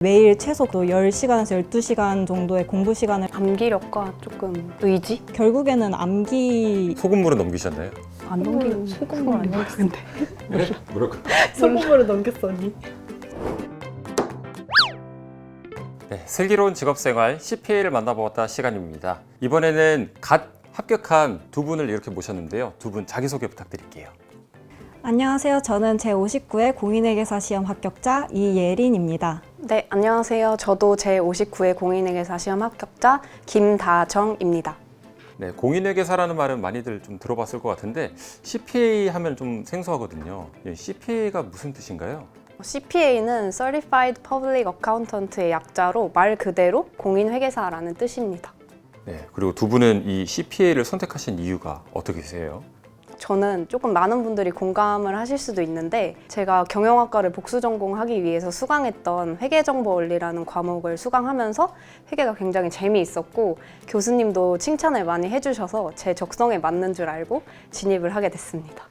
매일 최소 10시간에서 12시간 정도의 공부 시간을 암기력과 조금 의지? 결국에는 암기 소금물은 넘기셨나요? 안 넘기고 소금물 안 넘기는데 그래? 뭐랄까? 소금으로 넘겼어 언니. 네, 슬기로운 직업생활 CPA를 만나보았다 시간입니다. 이번에는 갓 합격한 두 분을 이렇게 모셨는데요. 두 분 자기소개 부탁드릴게요. 안녕하세요. 저는 제59회 공인회계사 시험 합격자 이예린입니다. 네, 안녕하세요. 저도 제59회 공인회계사 시험 합격자 김다정입니다. 네, 공인회계사라는 말은 많이들 좀 들어봤을 것 같은데 CPA 하면 좀 생소하거든요. CPA가 무슨 뜻인가요? CPA는 Certified Public Accountant의 약자로 말 그대로 공인회계사라는 뜻입니다. 네, 그리고 두 분은 이 CPA를 선택하신 이유가 어떻게 되세요? 저는 조금 많은 분들이 공감을 하실 수도 있는데 제가 경영학과를 복수 전공하기 위해서 수강했던 회계정보원리라는 과목을 수강하면서 회계가 굉장히 재미있었고 교수님도 칭찬을 많이 해주셔서 제 적성에 맞는 줄 알고 진입을 하게 됐습니다.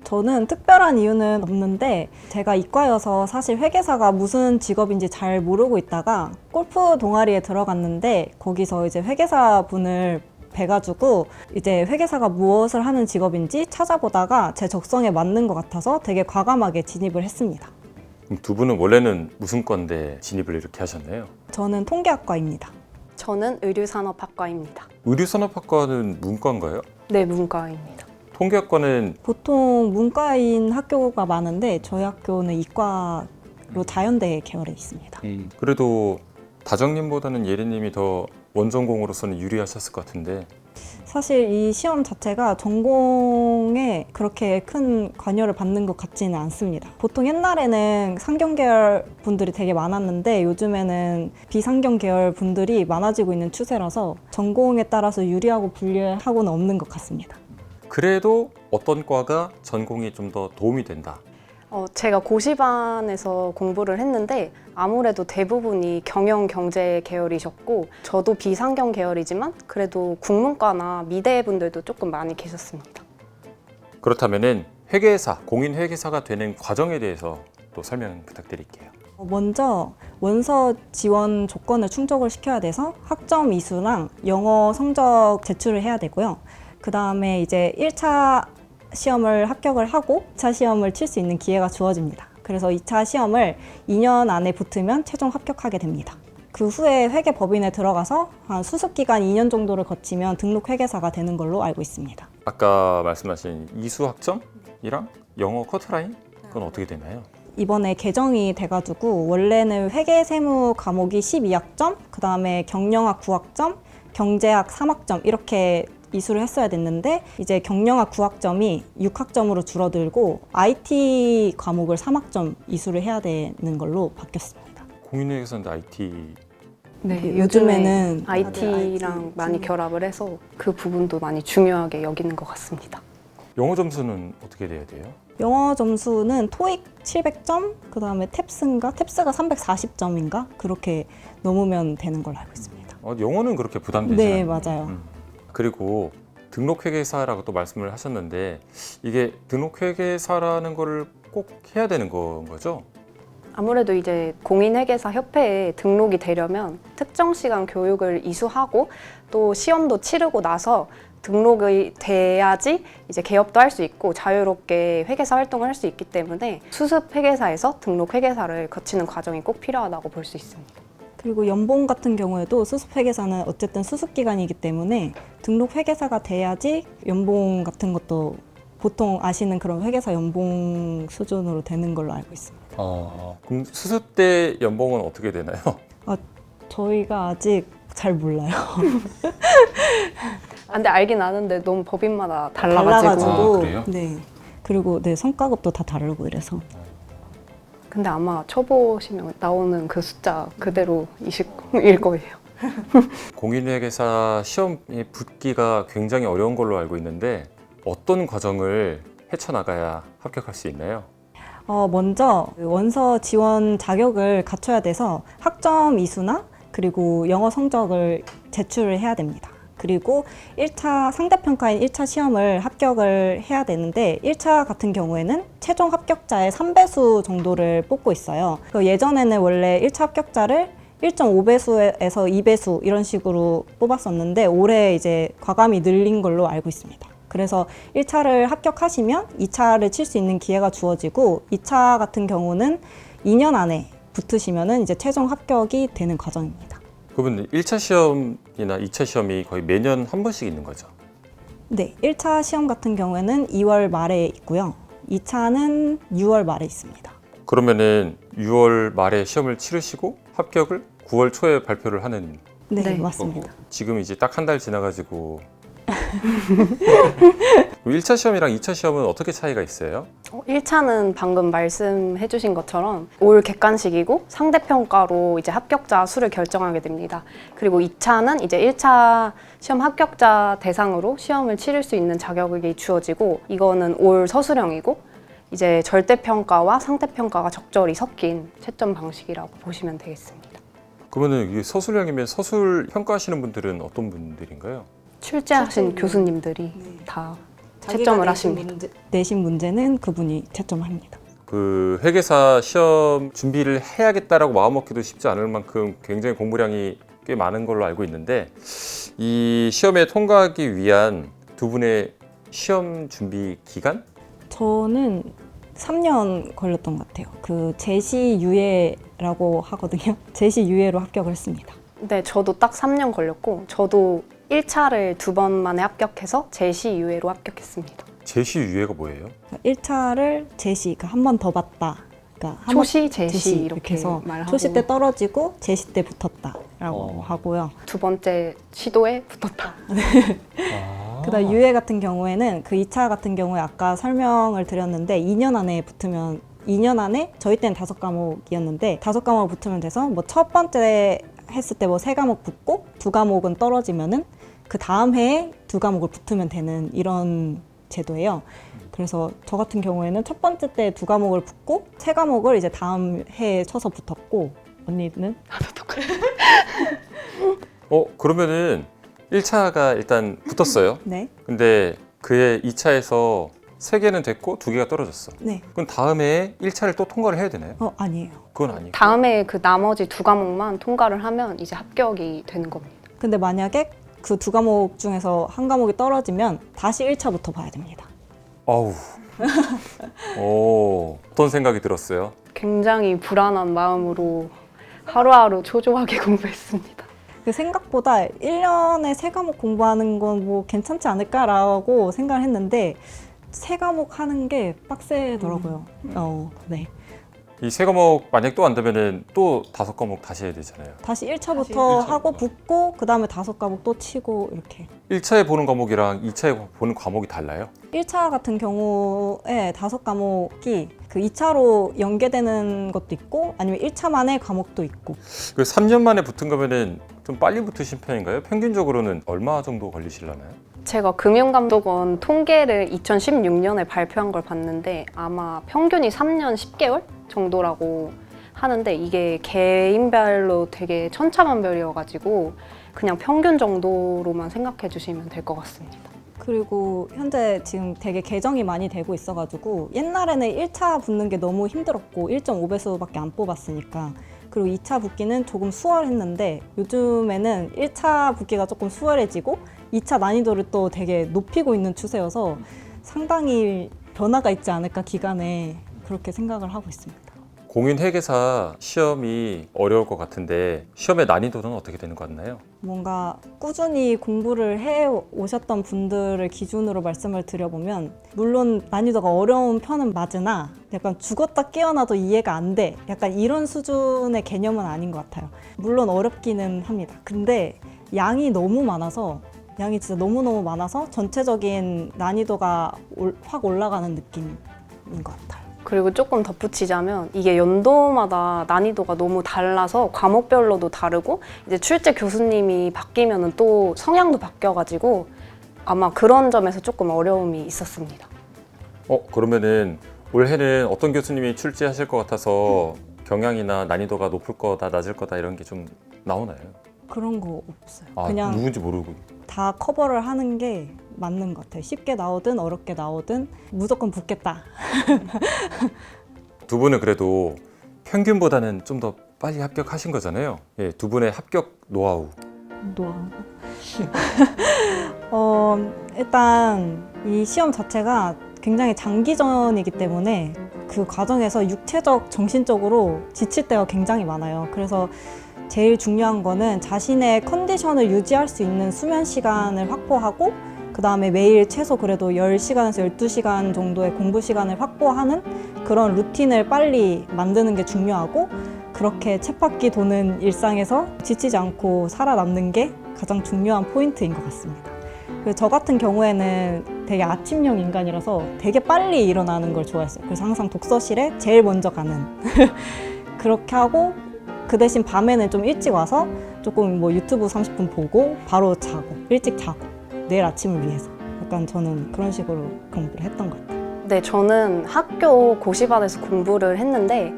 저는 특별한 이유는 없는데 제가 이과여서 사실 회계사가 무슨 직업인지 잘 모르고 있다가 골프 동아리에 들어갔는데 거기서 이제 회계사 분을 뵈가지고 이제 회계사가 무엇을 하는 직업인지 찾아보다가 제 적성에 맞는 것 같아서 되게 과감하게 진입을 했습니다. 그럼 두 분은 원래는 무슨 과인데 진입을 이렇게 하셨나요? 저는 통계학과입니다. 저는 의류산업학과입니다. 의류산업학과는 문과인가요? 네, 문과입니다. 통계학과는 보통 문과인 학교가 많은데 저희 학교는 이과로 자연대 계열에 있습니다. 그래도 다정님보다는 예리님이 더 원전공으로서는 유리하셨을 것 같은데 사실 이 시험 자체가 전공에 그렇게 큰 관여를 받는 것 같지는 않습니다. 보통 옛날에는 상경 계열 분들이 되게 많았는데 요즘에는 비상경 계열 분들이 많아지고 있는 추세라서 전공에 따라서 유리하고 불리하고는 없는 것 같습니다. 그래도 어떤 과가 전공이 좀 더 도움이 된다. 제가 고시반에서 공부를 했는데 아무래도 대부분이 경영 경제 계열이셨고 저도 비상경 계열이지만 그래도 국문과나 미대 분들도 조금 많이 계셨습니다. 그렇다면은 회계사, 공인회계사가 되는 과정에 대해서 또 설명 부탁드릴게요. 먼저 원서 지원 조건을 충족을 시켜야 돼서 학점 이수랑 영어 성적 제출을 해야 되고요. 그 다음에 이제 1차 시험을 합격을 하고 2차 시험을 칠 수 있는 기회가 주어집니다. 그래서 2차 시험을 2년 안에 붙으면 최종 합격하게 됩니다. 그 후에 회계법인에 들어가서 한 수습기간 2년 정도를 거치면 등록 회계사가 되는 걸로 알고 있습니다. 아까 말씀하신 이수 학점이랑 영어 커트라인? 그건 어떻게 되나요? 이번에 개정이 돼가지고 원래는 회계세무 과목이 12학점, 그 다음에 경영학 9학점, 경제학 3학점 이렇게 이수를 했어야 됐는데 이제 경영학 9학점이 6학점으로 줄어들고 IT 과목을 3학점 이수를 해야 되는 걸로 바뀌었습니다. 공인회계사인데 IT 네, 요즘에는 IT랑 많이 결합을 해서 그 부분도 많이 중요하게 여기는 것 같습니다. 영어 점수는 어떻게 돼야 돼요? 영어 점수는 토익 700점, 그 다음에 탭스가 340점인가 그렇게 넘으면 되는 걸로 알고 있습니다. 영어는 그렇게 부담되지 네, 않아요. 맞아요. 그리고 등록회계사라고 또 말씀을 하셨는데 이게 등록회계사라는 거를 꼭 해야 되는 거죠? 아무래도 이제 공인회계사 협회에 등록이 되려면 특정 시간 교육을 이수하고 또 시험도 치르고 나서 등록이 돼야지 이제 개업도 할 수 있고 자유롭게 회계사 활동을 할 수 있기 때문에 수습 회계사에서 등록 회계사를 거치는 과정이 꼭 필요하다고 볼 수 있습니다. 그리고 연봉 같은 경우에도 수습회계사는 어쨌든 수습기간이기 때문에 등록 회계사가 돼야지 연봉 같은 것도 보통 아시는 그런 회계사 연봉 수준으로 되는 걸로 알고 있습니다. 그럼 수습 때 연봉은 어떻게 되나요? 저희가 아직 잘 몰라요. 근데 알긴 아는데 너무 법인마다 달라가지고. 그래요? 네. 그리고 네, 성과급도 다 다르고 이래서. 근데 아마 쳐보시면 나오는 그 숫자 그대로일 거예요. 공인회계사 시험에 붙기가 굉장히 어려운 걸로 알고 있는데 어떤 과정을 헤쳐나가야 합격할 수 있나요? 먼저 원서 지원 자격을 갖춰야 돼서 학점 이수나 그리고 영어 성적을 제출을 해야 됩니다. 그리고 1차 상대평가인 1차 시험을 합격을 해야 되는데 1차 같은 경우에는 최종 합격자의 3배수 정도를 뽑고 있어요. 예전에는 원래 1차 합격자를 1.5배수에서 2배수 이런 식으로 뽑았었는데 올해 이제 과감히 늘린 걸로 알고 있습니다. 그래서 1차를 합격하시면 2차를 칠 수 있는 기회가 주어지고 2차 같은 경우는 2년 안에 붙으시면은 이제 최종 합격이 되는 과정입니다. 그러면 1차 시험이나 2차 시험이 거의 매년 한 번씩 있는 거죠? 네, 1차 시험 같은 경우에는 2월 말에 있고요. 2차는 6월 말에 있습니다. 그러면은 6월 말에 시험을 치르시고 합격을 9월 초에 발표를 하는. 네, 네. 맞습니다. 지금 이제 딱 한 달 지나가지고 1차 시험이랑 2차 시험은 어떻게 차이가 있어요? 1차는 방금 말씀해 주신 것처럼 올 객관식이고 상대평가로 이제 합격자 수를 결정하게 됩니다. 그리고 2차는 이제 1차 시험 합격자 대상으로 시험을 치를 수 있는 자격이 주어지고 이거는 올 서술형이고 이제 절대평가와 상대평가가 적절히 섞인 채점 방식이라고 보시면 되겠습니다. 그러면은 이게 서술형이면 서술 평가하시는 분들은 어떤 분들인가요? 출제하신 교수님들이 다 채점을 하십니다. 내신 문제는 그분이 채점합니다. 그 회계사 시험 준비를 해야겠다라고 마음먹기도 쉽지 않을 만큼 굉장히 공부량이 꽤 많은 걸로 알고 있는데 이 시험에 통과하기 위한 두 분의 시험 준비 기간? 저는 3년 걸렸던 것 같아요. 그 제시유예라고 하거든요. 제시유예로 합격을 했습니다. 네, 저도 딱 3년 걸렸고 저도 1차를 2번 만에 합격해서 제시유예로 합격했습니다. 제시 유예가 뭐예요? 1차를 제시, 그러니까 한 번 더 봤다. 그러니까 한 초시, 번- 제시 이렇게 해서 말하고 초시 때 떨어지고 제시 때 붙었다라고 하고요. 두 번째 시도에 붙었다. 그다음 유예 같은 경우에는 그 2차 같은 경우에 아까 설명을 드렸는데 2년 안에 붙으면 2년 안에 저희 때는 5과목이었는데 5과목 붙으면 돼서 뭐 첫 번째 했을 때 뭐 3과목 붙고 2과목은 떨어지면은 그 다음 해에 2과목을 붙으면 되는 이런 제도예요. 그래서 저 같은 경우에는 첫 번째 때 2과목을 붙고 3과목을 이제 다음 해에 쳐서 붙었고 언니는 그러면은 1차가 일단 붙었어요. 네. 근데 그해 2차에서 3개는 됐고 2개가 떨어졌어. 네. 그럼 다음에 1차를 또 통과를 해야 되나요? 아니에요. 그건 아니고. 다음에 그 나머지 2과목만 통과를 하면 이제 합격이 되는 겁니다. 근데 만약에 그 2과목 중에서 한 과목이 떨어지면 다시 1차부터 봐야 됩니다. 아우. 어떤 생각이 들었어요? 굉장히 불안한 마음으로 하루하루 초조하게 공부했습니다. 그 생각보다 1년에 3과목 공부하는 건 뭐 괜찮지 않을까라고 생각을 했는데 3과목 하는 게 빡세더라고요. 네. 이 3과목 만약 또 안 되면은 또 5과목 다시 해야 되잖아요. 다시 1차부터 하고 붙고 그 다음에 5과목 또 치고 이렇게. 1차에 보는 과목이랑 2차에 보는 과목이 달라요? 1차 같은 경우에 5과목이 그 2차로 연계되는 것도 있고 아니면 1차만의 과목도 있고. 그 3년 만에 붙은 거면은 좀 빨리 붙으신 편인가요? 평균적으로는 얼마 정도 걸리시려나요? 제가 금융감독원 통계를 2016년에 발표한 걸 봤는데 아마 평균이 3년 10개월 정도라고 하는데 이게 개인별로 되게 천차만별이어가지고 그냥 평균 정도로만 생각해 주시면 될 것 같습니다. 그리고 현재 지금 되게 개정이 많이 되고 있어가지고 옛날에는 1차 붙는 게 너무 힘들었고 1.5배수밖에 안 뽑았으니까 그리고 2차 붙기는 조금 수월했는데 요즘에는 1차 붙기가 조금 수월해지고 2차 난이도를 또 되게 높이고 있는 추세여서 상당히 변화가 있지 않을까 기간에 그렇게 생각을 하고 있습니다. 공인회계사 시험이 어려울 것 같은데 시험의 난이도는 어떻게 되는 것 같나요? 뭔가 꾸준히 공부를 해 오셨던 분들을 기준으로 말씀을 드려보면 물론 난이도가 어려운 편은 맞으나 약간 죽었다 깨어나도 이해가 안 돼. 약간 이런 수준의 개념은 아닌 것 같아요. 물론 어렵기는 합니다. 근데 양이 너무 많아서 양이 진짜 너무너무 많아서 전체적인 난이도가 확 올라가는 느낌인 것 같아요. 그리고 조금 덧붙이자면 이게 연도마다 난이도가 너무 달라서 과목별로도 다르고 이제 출제 교수님이 바뀌면은 또 성향도 바뀌어가지고 아마 그런 점에서 조금 어려움이 있었습니다. 그러면은 올해는 어떤 교수님이 출제하실 것 같아서 경향이나 난이도가 높을 거다, 낮을 거다 이런 게 좀 나오나요? 그런 거 없어요. 아, 그냥 누군지 모르고. 다 커버를 하는 게 맞는 것 같아요. 쉽게 나오든 어렵게 나오든 무조건 붙겠다. 두 분은 그래도 평균보다는 좀 더 빨리 합격하신 거잖아요. 예, 두 분의 합격 노하우. 노하우. 일단 이 시험 자체가 굉장히 장기전이기 때문에 그 과정에서 육체적, 정신적으로 지칠 때가 굉장히 많아요. 그래서 제일 중요한 거는 자신의 컨디션을 유지할 수 있는 수면 시간을 확보하고 그 다음에 매일 최소 그래도 10시간에서 12시간 정도의 공부 시간을 확보하는 그런 루틴을 빨리 만드는 게 중요하고 그렇게 쳇바퀴 도는 일상에서 지치지 않고 살아남는 게 가장 중요한 포인트인 것 같습니다. 그래서 저 같은 경우에는 되게 아침형 인간이라서 되게 빨리 일어나는 걸 좋아했어요. 그래서 항상 독서실에 제일 먼저 가는 그렇게 하고 그 대신 밤에는 좀 일찍 와서 조금 뭐 유튜브 30분 보고 바로 자고 일찍 자고 내일 아침을 위해서 약간 저는 그런 식으로 공부를 했던 것 같아요. 네, 저는 학교 고시반에서 공부를 했는데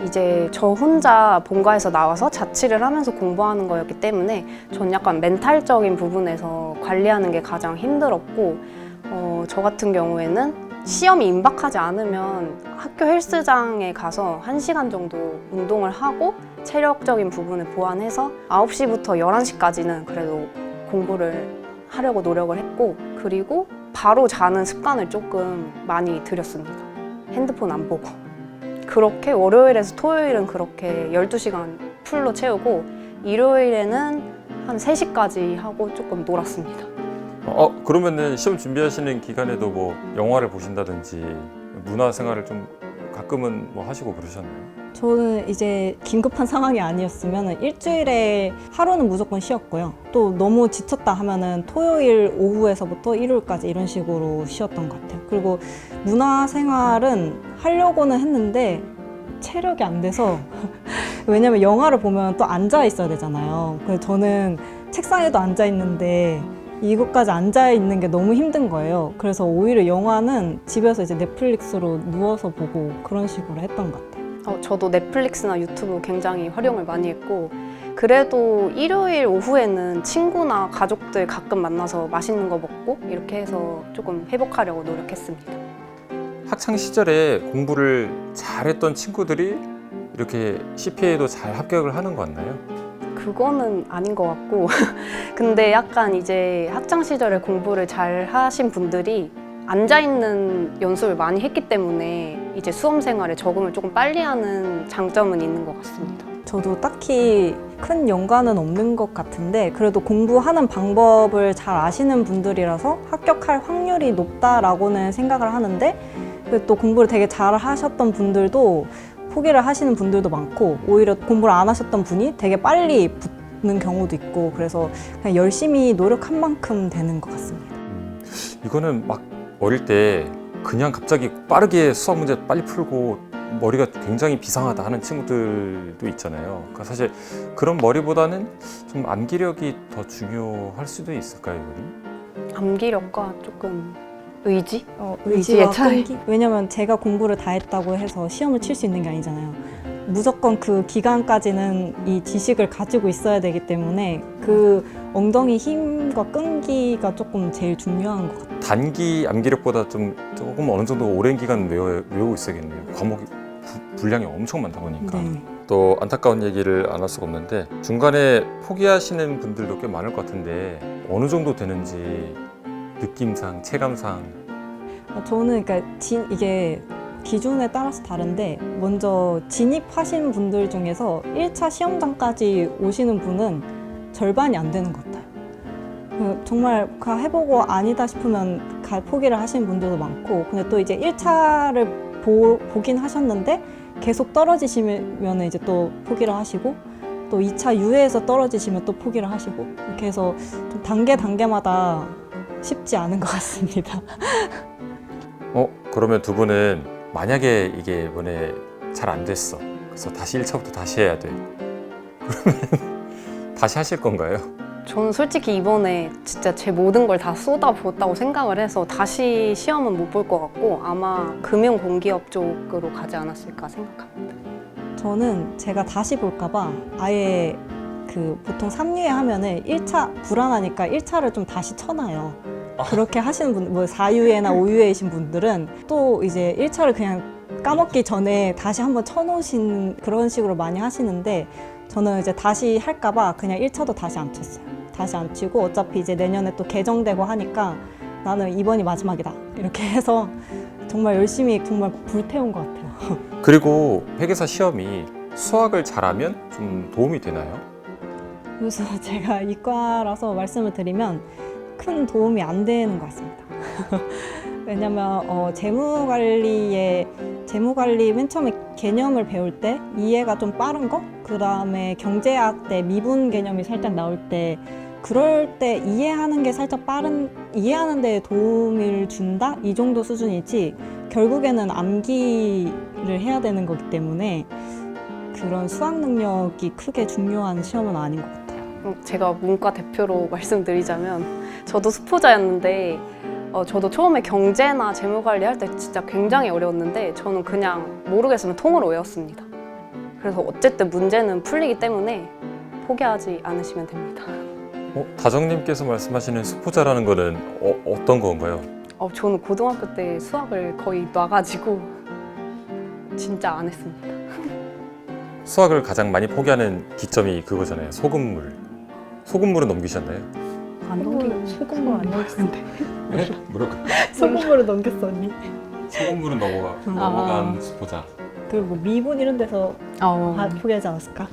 이제 저 혼자 본가에서 나와서 자취를 하면서 공부하는 거였기 때문에 전 약간 멘탈적인 부분에서 관리하는 게 가장 힘들었고 저 같은 경우에는 시험이 임박하지 않으면 학교 헬스장에 가서 1시간 정도 운동을 하고 체력적인 부분을 보완해서 9시부터 11시까지는 그래도 공부를 하려고 노력을 했고 그리고 바로 자는 습관을 조금 많이 들였습니다. 핸드폰 안 보고. 그렇게 월요일에서 토요일은 그렇게 12시간 풀로 채우고 일요일에는 한 3시까지 하고 조금 놀았습니다. 그러면은 시험 준비하시는 기간에도 뭐 영화를 보신다든지 문화 생활을 좀 가끔은 뭐 하시고 그러셨나요? 저는 이제 긴급한 상황이 아니었으면 일주일에 하루는 무조건 쉬었고요. 또 너무 지쳤다 하면은 토요일 오후에서부터 일요일까지 이런 식으로 쉬었던 것 같아요. 그리고 문화생활은 하려고는 했는데 체력이 안 돼서 왜냐면 영화를 보면 또 앉아 있어야 되잖아요. 그래서 저는 책상에도 앉아 있는데 이것까지 앉아 있는 게 너무 힘든 거예요. 그래서 오히려 영화는 집에서 이제 넷플릭스로 누워서 보고 그런 식으로 했던 것 같아요. 저도 넷플릭스나 유튜브 굉장히 활용을 많이 했고 그래도 일요일 오후에는 친구나 가족들 가끔 만나서 맛있는 거 먹고 이렇게 해서 조금 회복하려고 노력했습니다. 학창 시절에 공부를 잘했던 친구들이 이렇게 CPA도 잘 합격을 하는 거 같나요? 그거는 아닌 것 같고 근데 약간 이제 학창 시절에 공부를 잘 하신 분들이 앉아있는 연습을 많이 했기 때문에 이제 수험 생활에 적응을 조금 빨리 하는 장점은 있는 것 같습니다. 저도 딱히 큰 연관은 없는 것 같은데 그래도 공부하는 방법을 잘 아시는 분들이라서 합격할 확률이 높다라고는 생각을 하는데 또 공부를 되게 잘 하셨던 분들도 포기를 하시는 분들도 많고 오히려 공부를 안 하셨던 분이 되게 빨리 붙는 경우도 있고 그래서 그냥 열심히 노력한 만큼 되는 것 같습니다. 이거는 막 어릴 때 그냥 갑자기 빠르게 수학 문제 빨리 풀고 머리가 굉장히 비상하다 하는 친구들도 있잖아요. 그러니까 사실 그런 머리보다는 좀 암기력이 더 중요할 수도 있을까요, 이거는? 암기력과 조금 의지? 의지와 의지의 차이. 끈기? 왜냐면 제가 공부를 다 했다고 해서 시험을 칠 수 있는 게 아니잖아요. 무조건 그 기간까지는 이 지식을 가지고 있어야 되기 때문에 그 엉덩이 힘과 끈기가 조금 제일 중요한 것 같아요. 단기 암기력보다 조금 어느 정도 오랜 기간 외우고 있어야겠네요. 과목이 분량이 엄청 많다 보니까. 네. 또 안타까운 얘기를 안 할 수가 없는데 중간에 포기하시는 분들도 꽤 많을 것 같은데 어느 정도 되는지 느낌상, 체감상. 저는 그러니까 이게 기준에 따라서 다른데 먼저 진입하신 분들 중에서 1차 시험장까지 오시는 분은 절반이 안 되는 것 같아요. 정말 해보고 아니다 싶으면 포기를 하시는 분들도 많고 근데 또 이제 1차를 보긴 하셨는데 계속 떨어지시면 이제 또 포기를 하시고 또 2차 유예에서 떨어지시면 또 포기를 하시고 이렇게 해서 좀 단계마다 쉽지 않은 것 같습니다. 그러면 두 분은 만약에 이게 이번에 잘 안 됐어. 그래서 다시 1차부터 다시 해야 돼. 그러면 다시 하실 건가요? 저는 솔직히 이번에 진짜 제 모든 걸 다 쏟아부었다고 생각을 해서 다시 시험은 못 볼 것 같고 아마 금융공기업 쪽으로 가지 않았을까 생각합니다. 저는 제가 다시 볼까 봐 아예 그 보통 3유에 하면은 1차 불안하니까 1차를 좀 다시 쳐놔요. 그렇게 하시는 분, 뭐 4유에나 5유에이신 분들은 또 이제 1차를 그냥 까먹기 전에 다시 한번 쳐놓으신 그런 식으로 많이 하시는데 저는 이제 다시 할까봐 그냥 1차도 다시 안 쳤어요. 다시 안 치고 어차피 이제 내년에 또 개정되고 하니까 나는 이번이 마지막이다. 이렇게 해서 정말 열심히 정말 불태운 것 같아요. 그리고 회계사 시험이 수학을 잘하면 좀 도움이 되나요? 그래서 제가 이과라서 말씀을 드리면 큰 도움이 안 되는 것 같습니다. 왜냐면 재무관리 맨 처음에 개념을 배울 때 이해가 좀 빠른 거, 그 다음에 경제학 때 미분 개념이 살짝 나올 때 그럴 때 이해하는 게 살짝 이해하는 데 도움을 준다? 이 정도 수준이지 결국에는 암기를 해야 되는 거기 때문에 그런 수학 능력이 크게 중요한 시험은 아닌 것 같아요. 제가 문과 대표로 말씀드리자면 저도 수포자였는데 저도 처음에 경제나 재무관리 할 때 진짜 굉장히 어려웠는데 저는 그냥 모르겠으면 통으로 외웠습니다. 그래서 어쨌든 문제는 풀리기 때문에 포기하지 않으시면 됩니다. 다정님께서 말씀하시는 수포자라는 거는 어떤 건가요? 저는 고등학교 때 수학을 거의 놔가지고 진짜 안 했습니다. 수학을 가장 많이 포기하는 기점이 그거잖아요. 소금물은 넘기셨나요? 안 넘기고 소금물 안 넘겼는데. 네? 뭐라고? 소금물을 넘겼어 언니. 소금물은 넘어간 수포자. 그리고 뭐 미분 이런 데서 포기하지 않았을까?